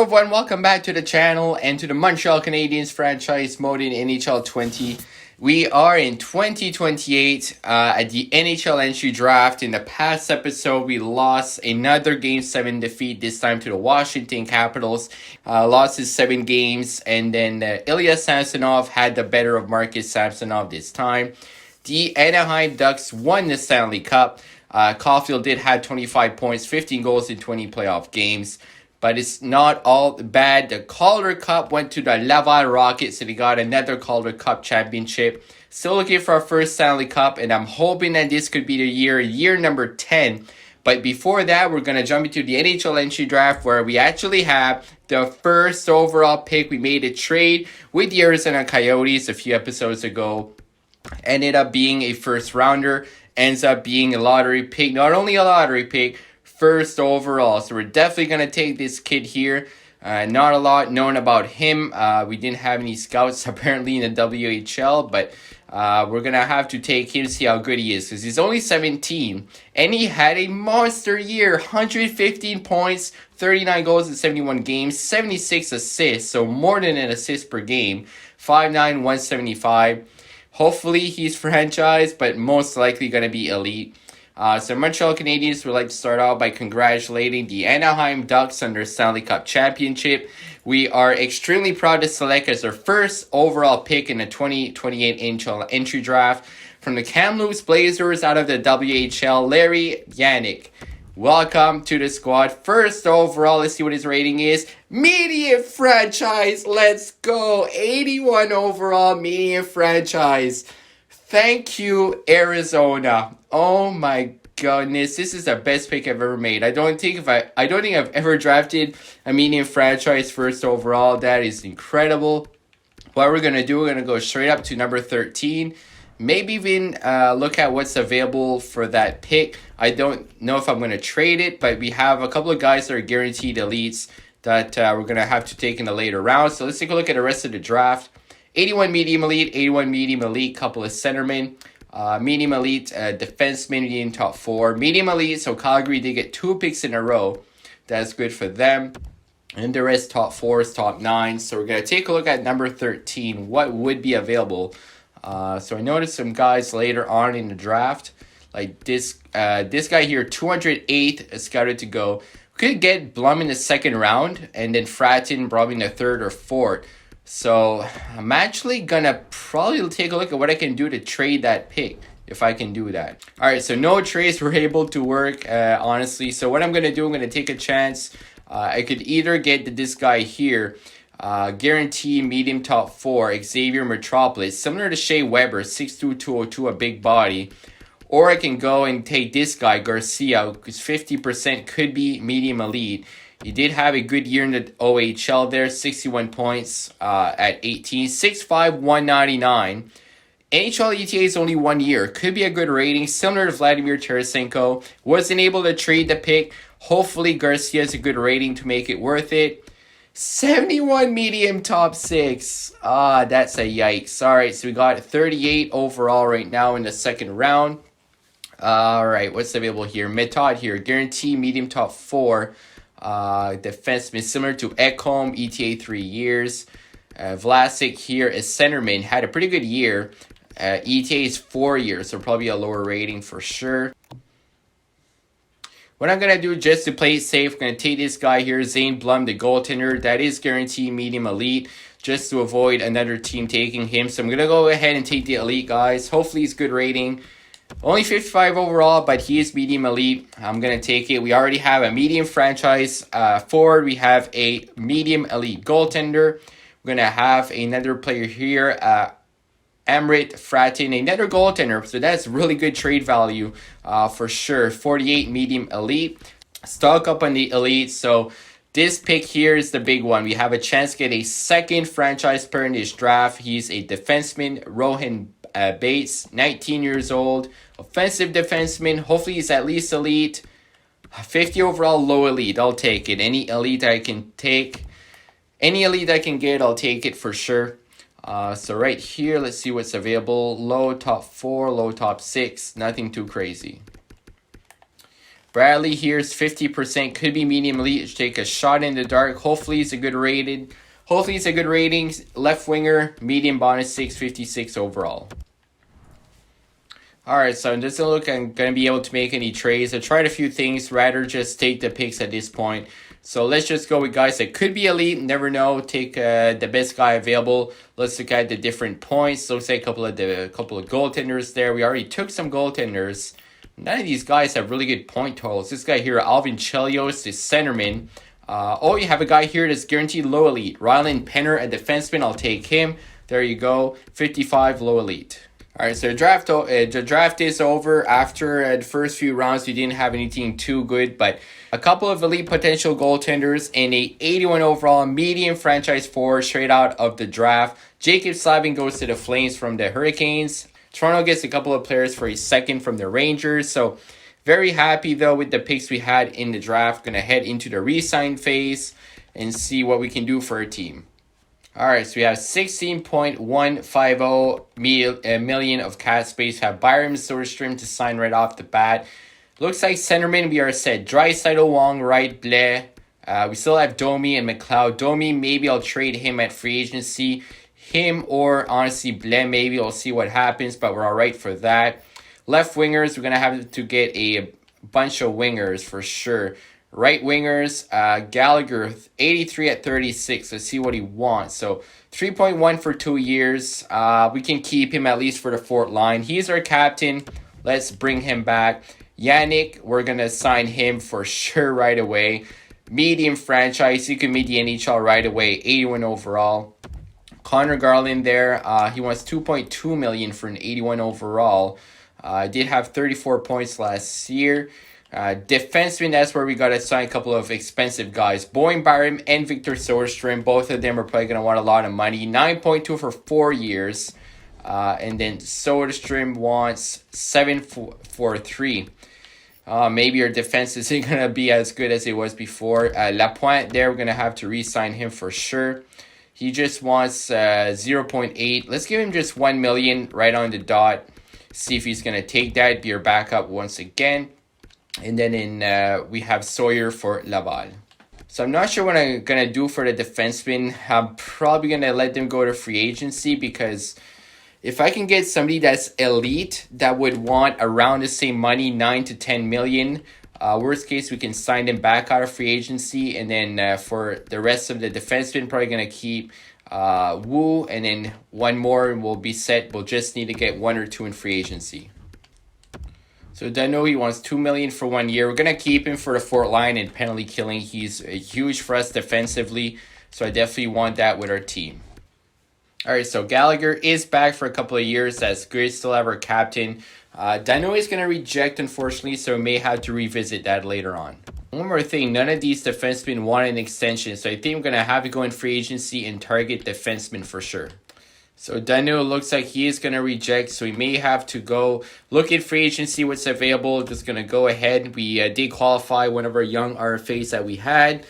everyone, welcome back to the channel and to the Montreal Canadiens franchise mode in NHL 20. We are in 2028 at the NHL Entry Draft. In the past episode, we lost another Game 7 defeat, this time to the Washington Capitals. Lost his 7 games, and then Ilya Samsonov had the better of Marcus Samsonov this time. The Anaheim Ducks won the Stanley Cup. Caulfield did have 25 points, 15 goals in 20 playoff games. But it's not all bad. The Calder Cup went to the Laval Rockets, so they got another Calder Cup championship. Still looking for our first Stanley Cup, and I'm hoping that this could be the year number 10. But before that, we're going to jump into the NHL Entry Draft, where we actually have the first overall pick. We made a trade with the Arizona Coyotes a few episodes ago. Ended up being a first rounder. Ends up being a lottery pick. Not only a lottery pick, first overall. So we're definitely going to take this kid here. Not a lot known about him. We didn't have any scouts apparently in the WHL, but we're going to have to take him, see how good he is, because he's only 17 and he had a monster year. 115 points, 39 goals in 71 games, 76 assists, so more than an assist per game. 5'9", 175. Hopefully he's franchised, but most likely going to be elite. So Montreal Canadiens would like to start out by congratulating the Anaheim Ducks on their Stanley Cup championship. We are extremely proud to select as our first overall pick in the 2028 NHL Entry Draft from the Kamloops Blazers out of the WHL, Larry Yannick. Welcome to the squad. First overall, let's see what his rating is. Medium franchise, let's go. 81 overall, medium franchise. Thank you, Arizona. Oh my goodness, this is the best pick I've ever made. I don't think I've ever drafted a medium franchise first overall. That is incredible. What we're gonna do, we're gonna go straight up to number 13. Maybe even look at what's available for that pick. I don't know if I'm gonna trade it, but we have a couple of guys that are guaranteed elites that we're gonna have to take in the later rounds. So let's take a look at the rest of the draft. 81 medium elite, 81 medium elite, couple of centermen. Medium elite, defenseman in top 4. Medium elite, so Calgary did get 2 picks in a row. That's good for them. And the rest top 4s, top 9s. So we're going to take a look at number 13. What would be available? So I noticed some guys later on in the draft. Like this guy here, 208th scouted to go. Could get Blum in the second round. And then Fratton probably in the third or fourth. So I'm actually gonna probably take a look at what I can do to trade that pick, if I can do that. All right, so no trades were able to work, honestly. So what I'm gonna do, I'm gonna take a chance. I could either get this guy here, guarantee medium top 4, Xavier Metropolis, similar to Shea Weber, 6'2", 202, a big body. Or I can go and take this guy, Garcia, because 50% could be medium elite. He did have a good year in the OHL there, 61 points at 18, 6'5", 199. NHL ETA is only 1 year. Could be a good rating, similar to Vladimir Tarasenko. Wasn't able to trade the pick. Hopefully Garcia has a good rating to make it worth it. 71 medium top 6. That's a yikes. All right, so we got 38 overall right now in the second round. All right, what's available here? Metod here, guarantee medium top 4. Defenseman similar to Ekholm, ETA 3 years. Vlasic here is centerman, had a pretty good year. ETA is 4 years, so probably a lower rating for sure. What I'm gonna do just to play it safe, I'm gonna take this guy here, Zane Blum, the goaltender. That is guaranteed medium elite, just to avoid another team taking him. So I'm gonna go ahead and take the elite guys. Hopefully he's good rating. Only 55 overall, but he is medium elite. I'm going to take it. We already have a medium franchise forward. We have a medium elite goaltender. We're going to have another player here, Amrit Fratton, another goaltender. So that's really good trade value for sure. 48 medium elite. Stock up on the elite. So this pick here is the big one. We have a chance to get a second franchise player in this draft. He's a defenseman, Rohan Bates, 19 years old, offensive defenseman. Hopefully he's at least elite. 50 overall, low elite. I'll take it. Any elite I can take, any elite I can get, I'll take it for sure. So right here, let's see what's available. Low top 4, low top 6. Nothing too crazy. Bradley here's 50%, could be medium elite. Take a shot in the dark. Hopefully it's a good rating. Left winger, medium bonus 656 overall. Alright, so it doesn't look I'm going to be able to make any trades. I tried a few things, rather just take the picks at this point. So let's just go with guys that could be elite. Never know. Take the best guy available. Let's look at the different points. Looks like a couple of goaltenders there. We already took some goaltenders. None of these guys have really good point totals. This guy here, Alvin Chelios, the centerman. You have a guy here that's guaranteed low elite. Rylan Penner, a defenseman. I'll take him. There you go. 55 low elite. Alright, so the draft is over. After the first few rounds, we didn't have anything too good, but a couple of elite potential goaltenders and a 81 overall medium franchise forward straight out of the draft. Jacob Slavin goes to the Flames from the Hurricanes. Toronto gets a couple of players for a second from the Rangers. So very happy though with the picks we had in the draft. Gonna head into the re-sign phase and see what we can do for our team. Alright, so we have 16.150 million of cap space. We have Byram Soderstrom to sign right off the bat. Looks like centerman, we are set. Draisaitl, Wong, Wright, Blais. We still have Domi and McLeod. Domi, maybe I'll trade him at free agency. Him or, honestly, Blais, maybe. We'll see what happens, but we're alright for that. Left wingers, we're going to have to get a bunch of wingers for sure. Right wingers, Gallagher, 83 at 36. Let's see what he wants. So 3.1 for 2 years. We can keep him at least for the fourth line. He's our captain. Let's bring him back. Yannick, we're going to sign him for sure right away. Medium franchise. He can meet the NHL right away. 81 overall. Connor Garland there. He wants 2.2 million for an 81 overall. Did have 34 points last year. Defenseman, that's where we got to sign a couple of expensive guys. Bowen Byram and Victor Soderstrom. Both of them are probably going to want a lot of money. 9.2 for 4 years. And then Soderstrom wants 7.43. Maybe our defense isn't going to be as good as it was before. Lapointe there, we're going to have to re-sign him for sure. He just wants 0.8. Let's give him just 1 million right on the dot. See if he's going to take that. Be our backup once again. And then we have Sawyer for Laval. So I'm not sure what I'm going to do for the defenseman. I'm probably going to let them go to free agency because if I can get somebody that's elite that would want around the same money, 9 to 10 million, worst case, we can sign them back out of free agency. And then for the rest of the defensemen, probably going to keep Wu. And then one more and we'll be set. We'll just need to get 1 or 2 in free agency. So Dano, he wants 2 million for 1 year. We're going to keep him for the fourth line and penalty killing. He's huge for us defensively. So I definitely want that with our team. All right, so Gallagher is back for a couple of years. That's good. Still have our captain. Dano is going to reject, unfortunately, so we may have to revisit that later on. One more thing, none of these defensemen want an extension, so I think I'm going to have to go in free agency and target defensemen for sure. So Daniel looks like he is going to reject, so we may have to go look at free agency, what's available. Just going to go ahead. We did qualify one of our young RFAs that we had.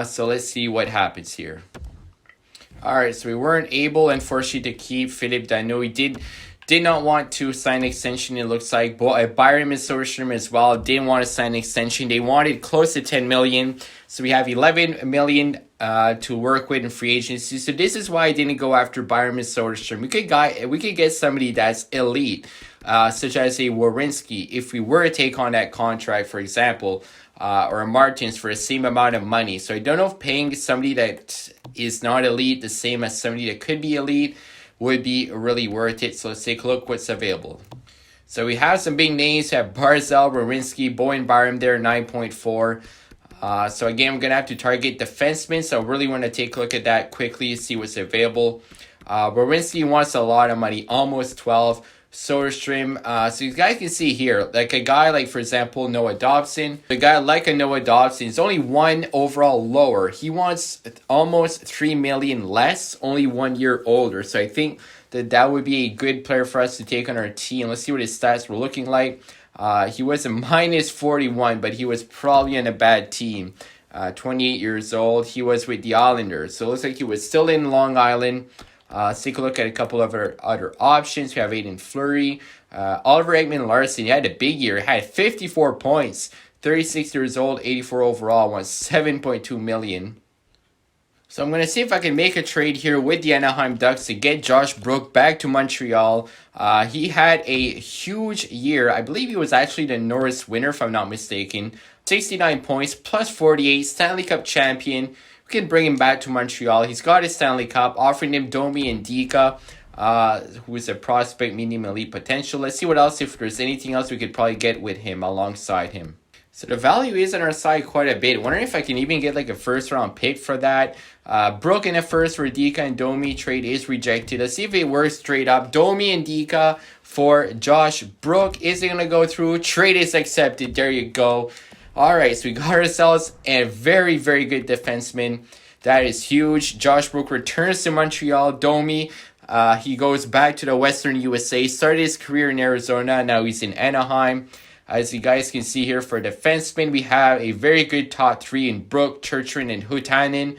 So let's see what happens here. All right, so we weren't able, unfortunately, to keep Philip Dano. We did not want to sign an extension, it looks like. Byram and Soderstrom as well didn't want to sign an extension. They wanted close to 10 million. So we have 11 million to work with in free agency. So this is why I didn't go after Byram and Soderstrom. We could get somebody that's elite, such as a Werenski, if we were to take on that contract, for example, or a Martins for the same amount of money. So I don't know if paying somebody that is not elite the same as somebody that could be elite would be really worth it. So let's take a look what's available. So we have some big names. We have Barzal, Werenski, Bowen Byram there, 9.4. So again, we're going to have to target defensemen. So I really want to take a look at that quickly, see what's available. Werenski wants a lot of money, almost 12. Soderstrom. So you guys can see here, like a guy like, for example, Noah Dobson. A guy like a Noah Dobson is only 1 overall lower. He wants almost 3 million less, only 1 year older. So I think that would be a good player for us to take on our team. Let's see what his stats were looking like. He was a minus 41, but he was probably on a bad team. 28 years old. He was with the Islanders. So it looks like he was still in Long Island. Let's take a look at a couple of other options. We have Aiden Fleury. Oliver Ekman Larson, he had a big year. He had 54 points. 36 years old, 84 overall, wants 7.2 million. So I'm going to see if I can make a trade here with the Anaheim Ducks to get Josh Brook back to Montreal. He had a huge year. I believe he was actually the Norris winner, if I'm not mistaken. 69 points, plus 48, Stanley Cup champion. We can bring him back to Montreal. He's got his Stanley Cup, offering him Domi and Dika, who is a prospect, medium elite potential. Let's see what else, if there's anything else we could probably get with him alongside him. So the value is on our side quite a bit. Wondering if I can even get like a first round pick for that. Brook in a first for Dika and Domi. Trade is rejected. Let's see if it works straight up. Domi and Dika for Josh Brook. Is it going to go through? Trade is accepted. There you go. All right, so we got ourselves a very, very good defenseman. That is huge. Josh Brook returns to Montreal. Domi, he goes back to the Western USA. Started his career in Arizona. Now he's in Anaheim. As you guys can see here, for defensemen, we have a very good top three in Brook, Churchrin, and Hutanen.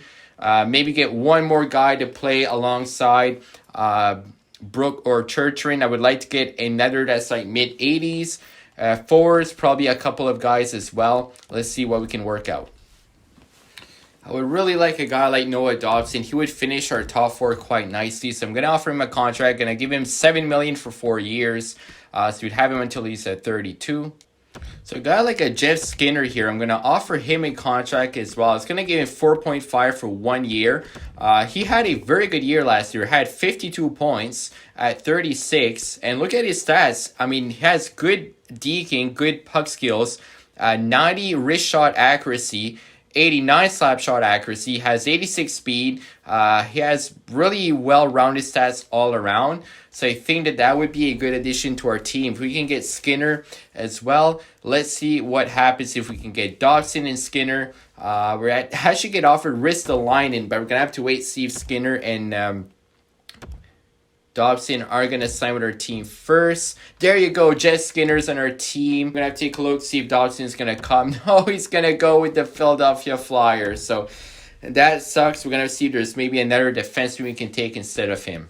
Maybe get one more guy to play alongside Brook or Churchrin. I would like to get another that's like mid-80s. Forwards, probably a couple of guys as well. Let's see what we can work out. I would really like a guy like Noah Dobson. He would finish our top four quite nicely. So I'm going to offer him a contract. Going to give him $7 million for 4 years. So we'd have him until he's at 32. So a guy like a Jeff Skinner here, I'm going to offer him a contract as well. It's going to give him 4.5 for 1 year. He had a very good year last year. Had 52 points at 36. And look at his stats. I mean, he has good deking, good puck skills, 90 wrist shot accuracy, 89 slap shot accuracy, has 86 speed. He has really well-rounded stats all around. So I think that would be a good addition to our team. If we can get Skinner as well, let's see what happens if we can get Dobson and Skinner. We're actually get offered Ristolainen, but we're going to have to wait, see if Skinner and Dobson are going to sign with our team first. There you go. Jeff Skinner's on our team. I'm going to have to take a look, see if Dobson's going to come. No, he's going to go with the Philadelphia Flyers. So that sucks. We're going to see if there's maybe another defenseman we can take instead of him.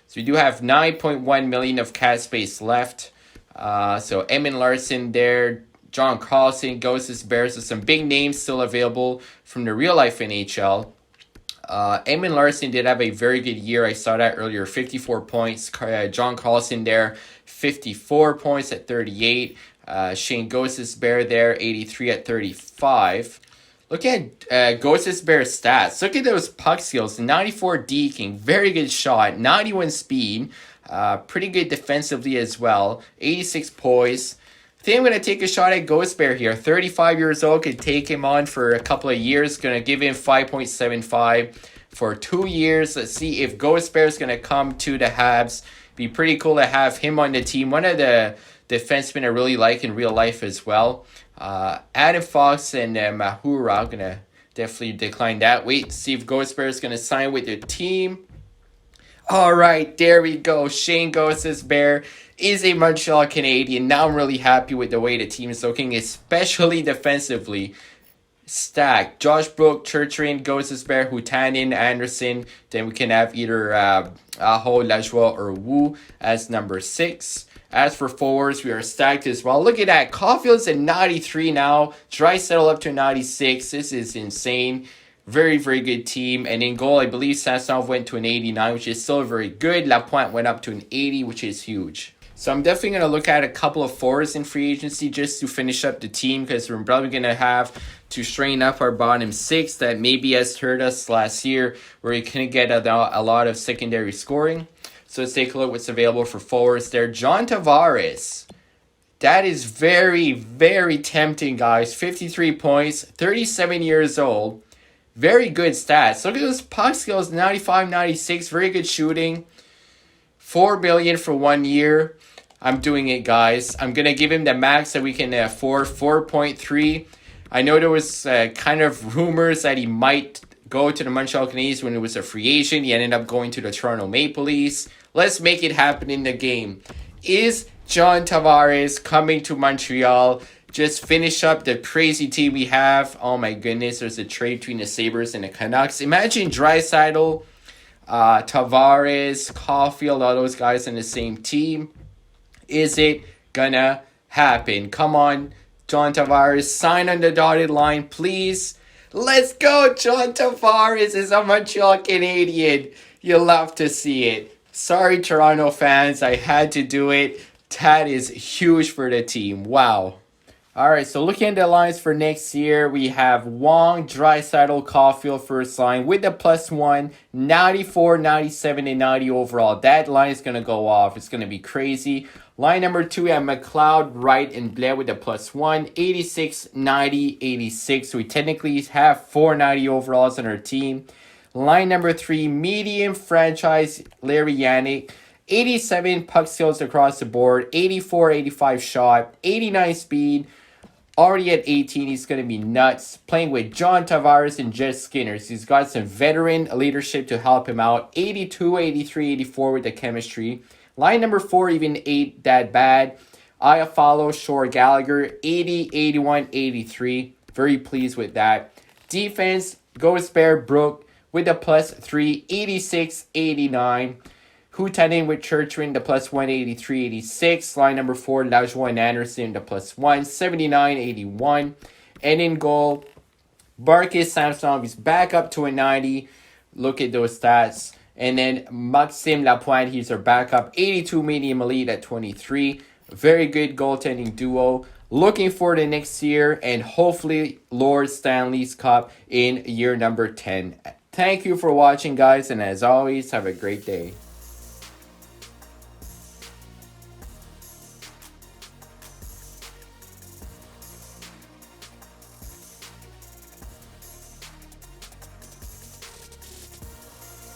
So we do have 9.1 million of cap space left. So Eamon Larson there. John Carlson, Ghosts Bears. So some big names still available from the real life NHL. Eamon Larson did have a very good year. I saw that earlier. 54 points. John Carlson there, 54 points at 38. Shane Ghosts Bear there, 83 at 35. Look at Ghosts Bear's stats. Look at those puck skills. 94 deking, very good shot. 91 speed, pretty good defensively as well. 86 poise. I think I'm going to take a shot at Ghost Bear here. 35 years old, could take him on for a couple of years. Going to give him 5.75 for 2 years. Let's see if Ghost Bear is going to come to the Habs. Be pretty cool to have him on the team. One of the defensemen I really like in real life as well. Adam Fox and Mahura. I'm going to definitely decline that. Wait to see if Ghost Bear is going to sign with the team. All right, there we go. Shane Ghosts Bear is a Montreal Canadien. Now I'm really happy with the way the team is looking, especially defensively. Stacked. Josh Brook, Churchrin, Ghosts Bear, Hutanen, Anderson. Then we can have either Aho, Lajoie, or Wu as number 6. As for forwards, we are stacked as well. Look at that. Caulfield's at 93 now. Draisaitl up to 96. This is insane. Very, very good team. And in goal, I believe Samsonov went to an 89, which is still very good. Lapointe went up to an 80, which is huge. So I'm definitely going to look at a couple of forwards in free agency just to finish up the team, because we're probably going to have to strain up our bottom 6 that maybe has hurt us last year, where we couldn't get a lot of secondary scoring. So let's take a look what's available for forwards there. John Tavares. That is very, very tempting, guys. 53 points, 37 years old. Very good stats. Look at those puck skills, 95, 96. Very good shooting. $4 billion for 1 year. I'm doing it, guys. I'm going to give him the max that we can afford, 4.3. I know there was kind of rumors that he might go to the Montreal Canadiens when he was a free agent. He ended up going to the Toronto Maple Leafs. Let's make it happen in the game. Is John Tavares coming to Montreal? Just finish up the crazy team we have. Oh my goodness, there's a trade between the Sabres and the Canucks. Imagine Draisaitl, Tavares, Caulfield, all those guys in the same team. Is it gonna happen? Come on, John Tavares, sign on the dotted line, please. Let's go, John Tavares is a Montreal Canadien. You'll love to see it. Sorry, Toronto fans, I had to do it. That is huge for the team. Wow. All right, so looking at the lines for next year, we have Wong, Draisaitl, Caulfield first line with the +1, 94, 97, and 90 overall. That line is going to go off. It's going to be crazy. Line number 2, we have McLeod, Wright, and Blair with the +1, 86, 90, 86. We technically have 490 overalls on our team. Line number 3, medium franchise, Larry Yannick. 87 puck skills across the board, 84, 85 shot, 89 speed. Already at 18, he's going to be nuts. Playing with John Tavares and Jeff Skinner. So he's got some veteran leadership to help him out. 82, 83, 84 with the chemistry. Line number 4 even ain't that bad. Iafallo, Shore, Gallagher, 80, 81, 83. Very pleased with that. Defense, Ghost Brook with the +3, 86, 89. Hutanen with Churchman, the +1, 83, 86. Line number 4, Lajoie and Anderson, the +1, 79, 81. And in goal, Barkis Samsonov is back up to a 90. Look at those stats. And then Maxime Lapointe, he's our backup, 82 medium elite at 23. Very good goaltending duo. Looking for the next year and hopefully Lord Stanley's Cup in year number 10. Thank you for watching, guys, and as always, have a great day.